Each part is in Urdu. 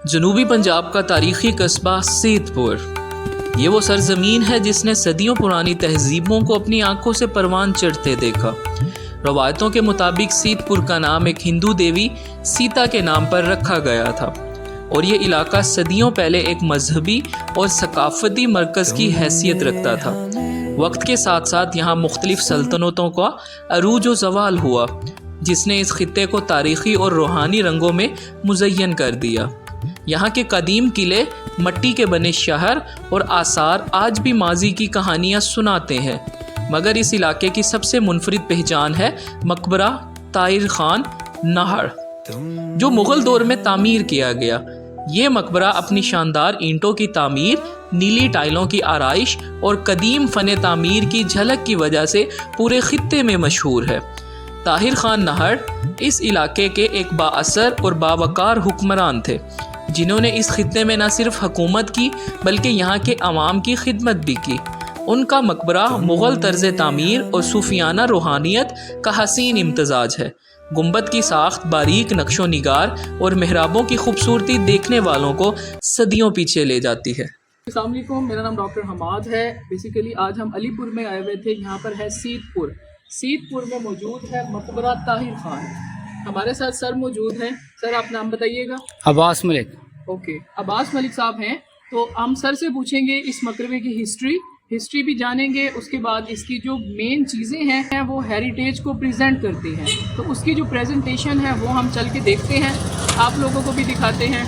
جنوبی پنجاب کا تاریخی قصبہ سیدپور، یہ وہ سرزمین ہے جس نے صدیوں پرانی تہذیبوں کو اپنی آنکھوں سے پروان چڑھتے دیکھا۔ روایتوں کے مطابق سیدپور کا نام ایک ہندو دیوی سیتا کے نام پر رکھا گیا تھا، اور یہ علاقہ صدیوں پہلے ایک مذہبی اور ثقافتی مرکز کی حیثیت رکھتا تھا۔ وقت کے ساتھ ساتھ یہاں مختلف سلطنتوں کا عروج و زوال ہوا، جس نے اس خطے کو تاریخی اور روحانی رنگوں میں مزین کر دیا۔ یہاں کے قدیم قلعے، مٹی کے بنے شہر اور آثار آج بھی ماضی کی کہانیاں سناتے ہیں، مگر اس علاقے کی سب سے منفرد پہچان ہے مقبرہ طاہر خان نہر، جو مغل دور میں تعمیر کیا گیا۔ یہ مقبرہ اپنی شاندار اینٹوں کی تعمیر، نیلی ٹائلوں کی آرائش اور قدیم فن تعمیر کی جھلک کی وجہ سے پورے خطے میں مشہور ہے۔ طاہر خان نہر اس علاقے کے ایک بااثر اور باوقار حکمران تھے، جنہوں نے اس خطے میں نہ صرف حکومت کی بلکہ یہاں کے عوام کی خدمت بھی کی۔ ان کا مقبرہ مغل طرز تعمیر اور صوفیانہ روحانیت کا حسین امتزاج ہے۔ گنبد کی ساخت باریک نقش و نگار اور محرابوں کی خوبصورتی دیکھنے والوں کو صدیوں پیچھے لے جاتی ہے۔ السلام علیکم، میرا نام ڈاکٹر حماد ہے۔ بیسیکلی آج ہم علی پور میں آئے ہوئے تھے، یہاں پر ہے سیدپور۔ سیدپور میں موجود ہے مقبرہ طاہر خان۔ ہمارے ساتھ سر موجود ہیں۔ سر آپ نام بتائیے گا؟ عباس ملک۔ اوکے، عباس ملک صاحب ہیں، تو ہم سر سے پوچھیں گے اس مقبرے کی ہسٹری بھی جانیں گے، اس کے بعد اس کی جو مین چیزیں ہیں وہ ہیریٹیج کو پریزنٹ کرتی ہیں، تو اس کی جو پریزنٹیشن ہے وہ ہم چل کے دیکھتے ہیں، آپ لوگوں کو بھی دکھاتے ہیں،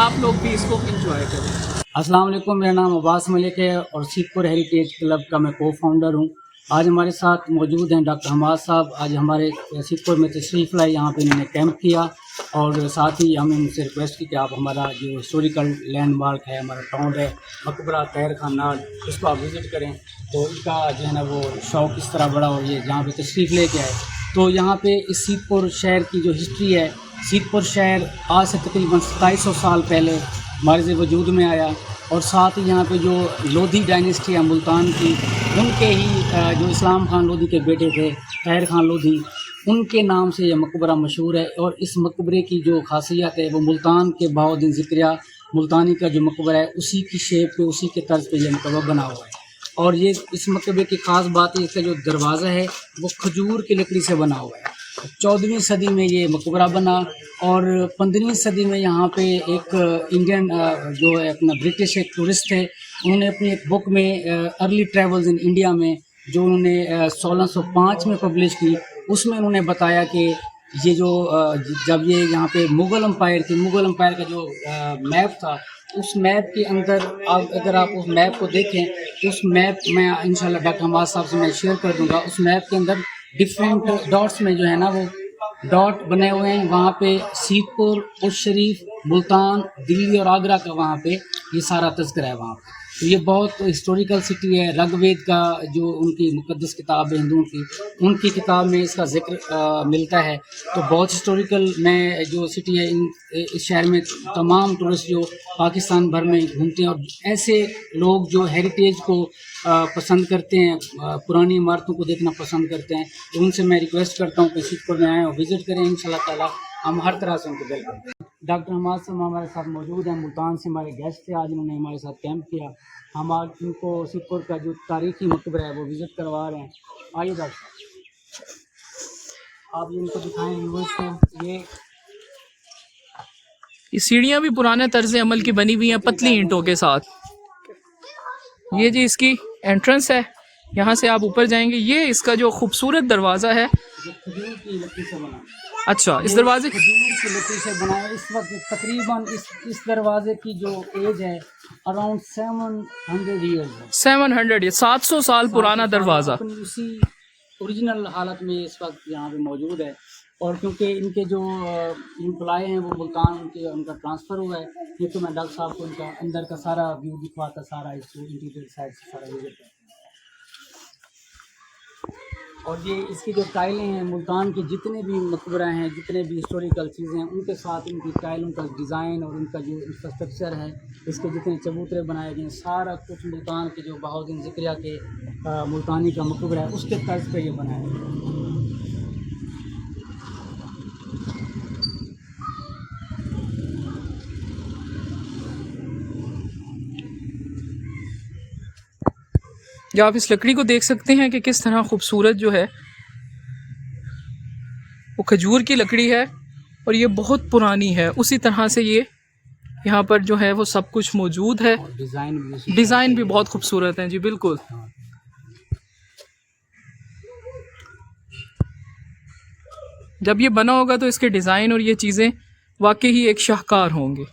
آپ لوگ بھی اس کو انجوائے کریں۔ السلام علیکم، میرا نام عباس ملک ہے اور سیدپور ہیریٹیج کلب کا میں کو فاؤنڈر ہوں۔ آج ہمارے ساتھ موجود ہیں ڈاکٹر حماد صاحب۔ آج ہمارے سیدپور میں تشریف لائے، یہاں پہ انہوں نے کیمپ کیا، اور ساتھ ہی ہم نے ان سے ریکویسٹ کی کہ آپ ہمارا جو ہسٹوریکل لینڈ مارک ہے، ہمارا ٹاؤن ہے مقبرہ طاہر خان نہر، اس کو آپ وزٹ کریں۔ تو ان کا جو ہے نا وہ شوق اس طرح بڑا، اور یہ جہاں پہ تشریف لے کے آئے۔ تو یہاں پہ اس سیدپور شہر کی جو ہسٹری ہے، سیدپور شہر آج سے تقریباً 2700 سال پہلے مارز وجود میں آیا، اور ساتھ ہی یہاں پہ جو لودھی ڈائنیسٹی ہے ملتان کی، ان کے ہی جو اسلام خان لودھی کے بیٹے تھے طاہر خان لودھی، ان کے نام سے یہ مقبرہ مشہور ہے۔ اور اس مقبرے کی جو خاصیت ہے وہ ملتان کے بہاؤالدین ذکریہ ملتانی کا جو مقبرہ ہے اسی کی شیپ پہ، اسی کے طرز پہ یہ مقبرہ بنا ہوا ہے۔ اور یہ اس مقبرے کی خاص بات ہے، اس کا جو دروازہ ہے وہ کھجور کی لکڑی سے بنا ہوا ہے۔ 14ویں صدی میں یہ مقبرہ بنا، اور 15ویں صدی میں یہاں پہ ایک انڈین جو ہے اپنا برٹش ایک ٹورسٹ ہے، انہوں نے اپنی ایک بک میں ارلی ٹریولز ان انڈیا میں، جو انہوں نے 1605 میں پبلش کی، اس میں انہوں نے بتایا کہ یہ جو جب یہ یہاں پہ مغل امپائر تھی، مغل امپائر کا جو میپ تھا، اس میپ کے اندر اگر آپ اس میپ کو دیکھیں، اس میپ میں انشاءاللہ ڈاکٹر حماد صاحب سے میں شیئر کر دوں گا، اس میپ کے اندر ڈفرینٹ ڈاٹس میں جو ہے نا وہ ڈاٹ بنے ہوئے ہیں، وہاں پہ سیدپور، اش شریف، ملتان، دلی اور آگرہ کا وہاں پہ یہ سارا تذکرہ ہے وہاں پہ۔ تو یہ بہت ہسٹوریکل سٹی ہے۔ رگ وید کا جو ان کی مقدس کتاب ہے ہندوؤں کی، ان کی کتاب میں اس کا ذکر ملتا ہے۔ تو بہت ہسٹوریکل میں جو سٹی ہے، اس شہر میں تمام ٹورسٹ جو پاکستان بھر میں گھومتے ہیں، اور ایسے لوگ جو ہیریٹیج کو پسند کرتے ہیں، پرانی عمارتوں کو دیکھنا پسند کرتے ہیں، تو ان سے میں ریکویسٹ کرتا ہوں کہ سیدپور میں آئیں اور وزٹ کریں۔ انشاءاللہ تعالیٰ ہم ہر طرح سے ان کو ویلکم کریں۔ ڈاکٹر حماد صاحب ہمارے ساتھ موجود ہیں، ملتان سے ہمارے گیسٹ تھے، آج انہوں نے ہمارے ساتھ کیمپ کیا۔ ہم آج ان کو سیدپور کا جو تاریخی مقبرہ ہے وہ وزٹ کروا رہے ہیں۔ آئیے ڈاکٹر صاحب، آپ ان کو دکھائیں ویورز کو۔ یہ سیڑھیاں بھی پرانے طرز عمل کی بنی ہوئی ہیں، پتلی اینٹوں کے ساتھ۔ یہ جی اس کی انٹرنس ہے، یہاں سے آپ اوپر جائیں گے۔ یہ اس کا جو خوبصورت دروازہ ہے، کھجور کی لکڑی سے بنا، اچھا اس دروازے کھجور کی لکڑی سے بنا ہے۔ اس وقت تقریباً اس دروازے کی جو ایج ہے اراؤنڈ 700 ایئرز ہے۔ 700، یہ 700 سال پرانا دروازہ۔ اپنی اسی اوریجنل حالت میں اس وقت یہاں پہ موجود ہے، اور کیونکہ ان کے جو امپلائی ہیں وہ ملتان ان کا ٹرانسفر ہوا ہے، یہ تو میں ڈاکٹر صاحب کو ان کا اندر کا سارا ویو دکھواتا، سارا اس کو انٹیریئر سائڈ سے سارا ویو دیتا ہے۔ اور یہ اس کی جو ٹائلیں ہیں، ملتان کے جتنے بھی مقبرہ ہیں، جتنے بھی ہسٹوریکل چیزیں ہیں، ان کے ساتھ ان کی ٹائلوں کا ڈیزائن اور ان کا جو انفراسٹرکچر ہے، اس کے جتنے چبوترے بنائے گئے ہیں، سارا کچھ ملتان کے جو بہاؤالدین ذکریہ کے ملتانی کا مقبرہ ہے اس کے طرز پہ یہ بنایا گیا ہے۔ یہ آپ اس لکڑی کو دیکھ سکتے ہیں کہ کس طرح خوبصورت جو ہے وہ کھجور کی لکڑی ہے، اور یہ بہت پرانی ہے. اسی طرح سے یہ یہاں پر جو ہے وہ سب کچھ موجود ہے. ڈیزائن بھی بہت خوبصورت ہیں. جی بالکل. جب یہ بنا ہوگا تو اس کے ڈیزائن اور یہ چیزیں واقعی ہی ایک شاہکار ہوں گے.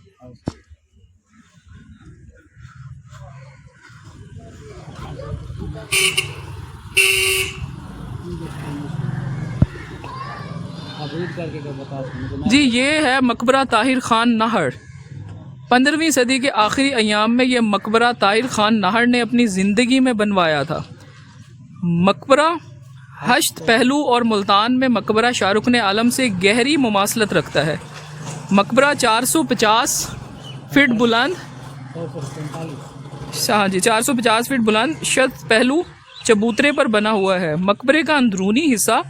جی یہ ہے مقبرہ طاہر خان نہر. 15ویں صدی کے آخری ایام میں یہ مقبرہ طاہر خان نہر نے اپنی زندگی میں بنوایا تھا. مقبرہ ہشت پہلو اور ملتان میں مقبرہ شاہ رکن عالم سے گہری مماثلت رکھتا ہے. مقبرہ 450 فٹ بلند 450 فٹ بلند شت پہلو چبوترے پر بنا ہوا ہے. مقبرے کا اندرونی حصہ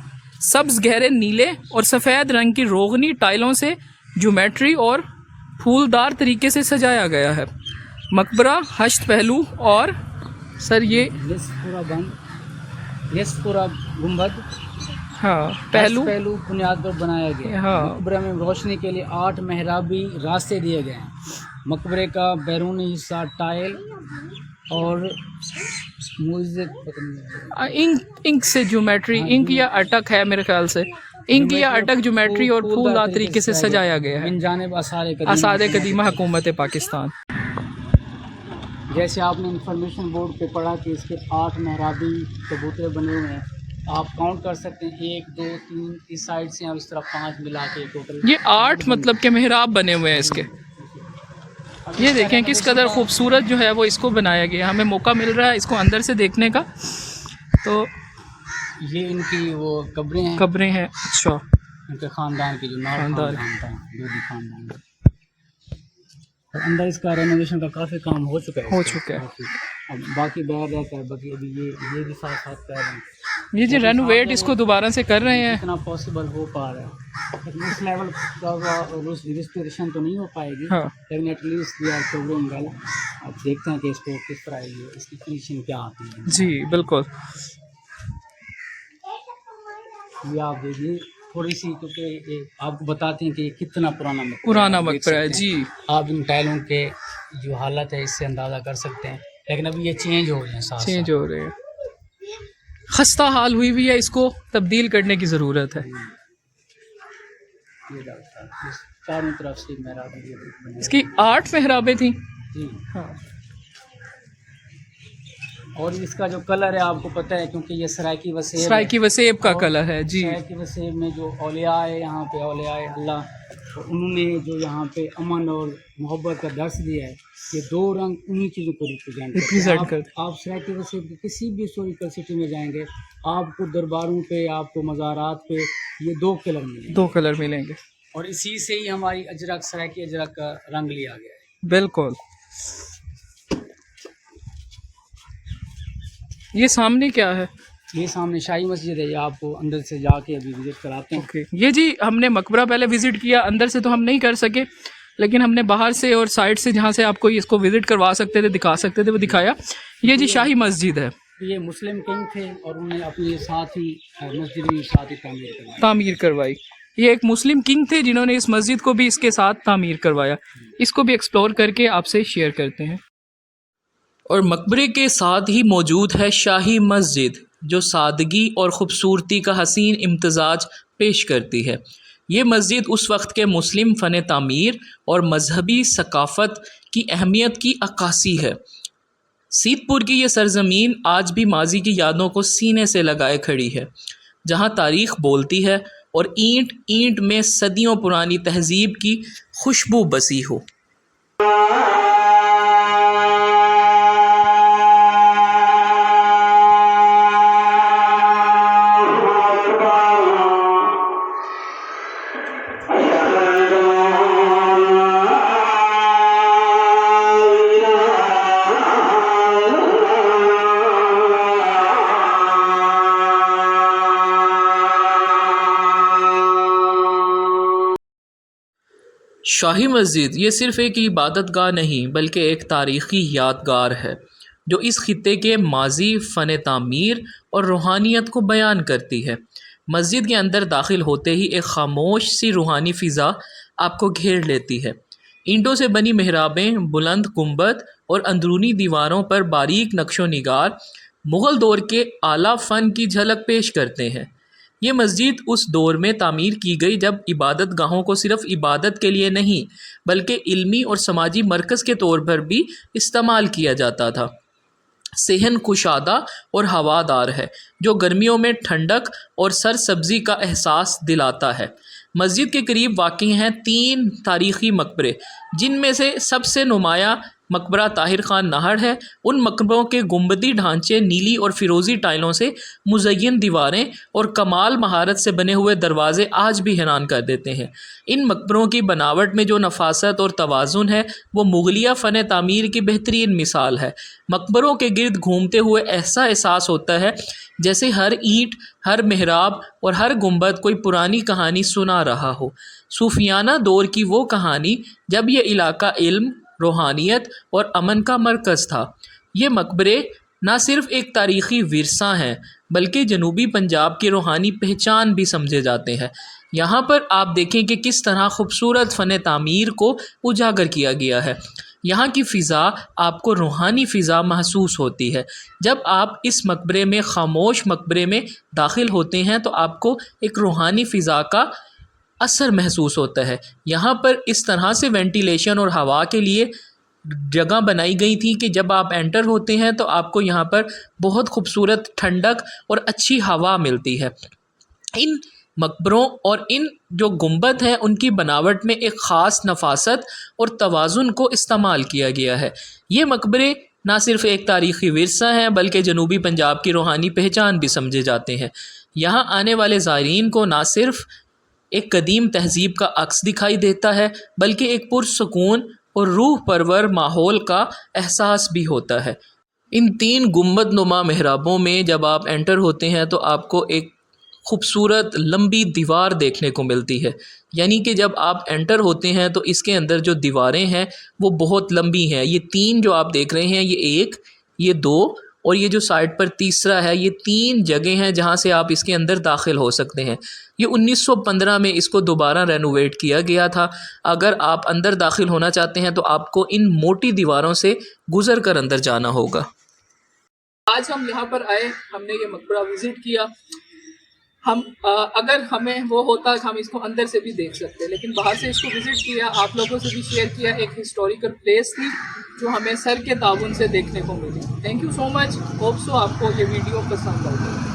سبز گہرے نیلے اور سفید رنگ کی روغنی ٹائلوں سے جیومیٹری اور پھولدار طریقے سے سجایا گیا ہے. مقبرہ ہشت پہلو اور سر یہ پورا گنبد پہلو بنیاد پر بنایا گیا. مقبرے میں روشنی کے لیے 8 محرابی راستے دیے گئے ہیں. مقبرے کا بیرونی حصہ ٹائل اور انک سے جیومیٹری، انک یا اٹک ہے میرے خیال سے، انک یا اٹک جیومیٹری اور پھولدار طریقے سے سجایا گیا ہے. ان جانب آثار قدیمہ حکومت پاکستان. جیسے آپ نے انفارمیشن بورڈ پہ پڑھا کہ اس کے 8 محرابی چبوترے بنے ہوئے ہیں. آپ کاؤنٹ کر سکتے ہیں 1 2 3 اس سائڈ سے اور اس طرح 5 ملا کے ٹوٹل یہ 8 مطلب کہ محراب بنے ہوئے ہیں اس کے. یہ دیکھیں کس قدر خوبصورت جو ہے وہ اس کو بنایا گیا. ہمیں موقع مل رہا ہے اس کو اندر سے دیکھنے کا. تو یہ ان کی وہ قبریں ہیں. اچھا ان کے خاندان کی جو خاندان خاندان اندر اس کا رینوویشن کا کافی کام ہو چکا ہے. اب باقی باہر رہتا ہے. باقی ابھی یہ بھی ساتھ ساتھ کر رہے ہیں. یہ جو رینوویٹ اس کو دوبارہ سے کر رہے ہیں. اتنا پاسبل ہو پا رہا ہے. لیکن اس لیول کا ریسٹوریشن تو نہیں ہو پائے گی. لیکن at least we are program well. اب دیکھتے ہیں کہ اس کو کس طرح اس کی فنیشنگ کیا آتی ہے. جی بالکل. یہ آپ دیکھیے تھوڑی سی، کیونکہ آپ کو بتاتے ہیں کہ کتنا پرانا مقبرہ ہے. جی آپ ان ٹائلوں کے جو حالت ہے اس سے اندازہ کر سکتے ہیں. لیکن ابھی یہ چینج ہو رہے ہیں، چینج ہو رہے ہیں. خستہ حال ہوئی ہوئی ہے، اس کو تبدیل کرنے کی ضرورت ہے. چاروں طرف سے محراب اس کی 8 محرابیں تھیں. جی اور اس کا جو کلر ہے آپ کو پتہ ہے، کیونکہ یہ سرائکی وسیب کا کلر ہے. جی سرائکی وسیب میں جو اولیاء ہے یہاں پہ، اولیاء اللہ، تو انہوں نے جو یہاں پہ امن اور محبت کا درس دیا ہے. یہ 2 رنگ انہی چیزوں کو ریپرزینٹ کرتے ہیں. آپ سرائکی وسیب کی کسی بھی ہسٹوریکل سٹی میں جائیں گے، آپ کو درباروں پہ، آپ کو مزارات پہ یہ 2 کلر ملیں گے. اور اسی سے ہی ہماری اجرک، سرائکی اجرک کا رنگ لیا گیا ہے. بالکل. یہ سامنے کیا ہے؟ یہ سامنے شاہی مسجد ہے. یہ آپ کو اندر سے جا کے ابھی وزٹ کراتے ہیں. یہ جی ہم نے مقبرہ پہلے وزٹ کیا، اندر سے تو ہم نہیں کر سکے، لیکن ہم نے باہر سے اور سائڈ سے جہاں سے آپ کو اس کو وزٹ کروا سکتے تھے، دکھا سکتے تھے، وہ دکھایا. یہ جی شاہی مسجد ہے. یہ مسلم کنگ تھے اور انہوں نے اپنے ساتھ ہی مسجد بھی ساتھ ہی تعمیر کروائی. یہ ایک مسلم کنگ تھے جنہوں نے اس مسجد کو بھی اس کے ساتھ تعمیر کروایا. اس کو بھی ایکسپلور کر کے آپ سے شیئر کرتے ہیں. اور مقبرے کے ساتھ ہی موجود ہے شاہی مسجد، جو سادگی اور خوبصورتی کا حسین امتزاج پیش کرتی ہے. یہ مسجد اس وقت کے مسلم فن تعمیر اور مذہبی ثقافت کی اہمیت کی عکاسی ہے. سیت پور کی یہ سرزمین آج بھی ماضی کی یادوں کو سینے سے لگائے کھڑی ہے، جہاں تاریخ بولتی ہے اور اینٹ اینٹ میں صدیوں پرانی تہذیب کی خوشبو بسی ہو. شاہی مسجد یہ صرف ایک عبادت گاہ نہیں بلکہ ایک تاریخی یادگار ہے. جو اس خطے کے ماضی، فن تعمیر اور روحانیت کو بیان کرتی ہے۔ مسجد کے اندر داخل ہوتے ہی ایک خاموش سی روحانی فضا آپ کو گھیر لیتی ہے۔ اینٹوں سے بنی محرابیں، بلند گنبد اور اندرونی دیواروں پر باریک نقش و نگار مغل دور کے اعلیٰ فن کی جھلک پیش کرتے ہیں۔ یہ مسجد اس دور میں تعمیر کی گئی جب عبادت گاہوں کو صرف عبادت کے لیے نہیں بلکہ علمی اور سماجی مرکز کے طور پر بھی استعمال کیا جاتا تھا۔ صحن کشادہ اور ہوادار ہے جو گرمیوں میں ٹھنڈک اور سرسبزی کا احساس دلاتا ہے۔ مسجد کے قریب واقع ہیں 3 تاریخی مقبرے، جن میں سے سب سے نمایاں مقبرہ طاہر خان نہر ہے۔ ان مقبروں کے گنبدی ڈھانچے، نیلی اور فیروزی ٹائلوں سے مزین دیواریں اور کمال مہارت سے بنے ہوئے دروازے آج بھی حیران کر دیتے ہیں۔ ان مقبروں کی بناوٹ میں جو نفاست اور توازن ہے وہ مغلیہ فن تعمیر کی بہترین مثال ہے۔ مقبروں کے گرد گھومتے ہوئے ایسا احساس ہوتا ہے جیسے ہر اینٹ، ہر محراب اور ہر گنبد کوئی پرانی کہانی سنا رہا ہو، صوفیانہ دور کی وہ کہانی جب یہ علاقہ علم، روحانیت اور امن کا مرکز تھا۔ یہ مقبرے نہ صرف ایک تاریخی ورثہ ہیں بلکہ جنوبی پنجاب کی روحانی پہچان بھی سمجھے جاتے ہیں۔ یہاں پر آپ دیکھیں کہ کس طرح خوبصورت فن تعمیر کو اجاگر کیا گیا ہے۔ یہاں کی فضا آپ کو روحانی فضا محسوس ہوتی ہے۔ جب آپ اس مقبرے میں، خاموش مقبرے میں داخل ہوتے ہیں تو آپ کو ایک روحانی فضا کا اثر محسوس ہوتا ہے۔ یہاں پر اس طرح سے وینٹیلیشن اور ہوا کے لیے جگہ بنائی گئی تھی کہ جب آپ انٹر ہوتے ہیں تو آپ کو یہاں پر بہت خوبصورت ٹھنڈک اور اچھی ہوا ملتی ہے۔ ان مقبروں اور ان جو گنبد ہیں ان کی بناوٹ میں ایک خاص نفاست اور توازن کو استعمال کیا گیا ہے۔ یہ مقبرے نہ صرف ایک تاریخی ورثہ ہیں بلکہ جنوبی پنجاب کی روحانی پہچان بھی سمجھے جاتے ہیں۔ یہاں آنے والے زائرین کو نہ صرف ایک قدیم تہذیب کا عکس دکھائی دیتا ہے بلکہ ایک پرسکون اور روح پرور ماحول کا احساس بھی ہوتا ہے۔ ان 3 گنبد نما محرابوں میں جب آپ انٹر ہوتے ہیں تو آپ کو ایک خوبصورت لمبی دیوار دیکھنے کو ملتی ہے، یعنی کہ جب آپ انٹر ہوتے ہیں تو اس کے اندر جو دیواریں ہیں وہ بہت لمبی ہیں۔ یہ 3 جو آپ دیکھ رہے ہیں، یہ 1، یہ 2 اور یہ جو سائڈ پر تیسرا ہے، یہ 3 جگہیں ہیں جہاں سے آپ اس کے اندر داخل ہو سکتے ہیں۔ یہ 1915 میں اس کو دوبارہ رینوویٹ کیا گیا تھا۔ اگر آپ اندر داخل ہونا چاہتے ہیں تو آپ کو ان موٹی دیواروں سے گزر کر اندر جانا ہوگا۔ آج ہم یہاں پر آئے، ہم نے یہ مقبرہ وزٹ کیا۔ اگر ہمیں وہ ہوتا کہ ہم اس کو اندر سے بھی دیکھ سکتے، لیکن باہر سے اس کو وزٹ کیا، آپ لوگوں سے بھی شیئر کیا۔ ایک ہسٹوریکل پلیس تھی جو ہمیں سر کے تعاون سے دیکھنے کو ملی۔ Thank you so much, hope so آپ کو یہ ویڈیو پسند آئی۔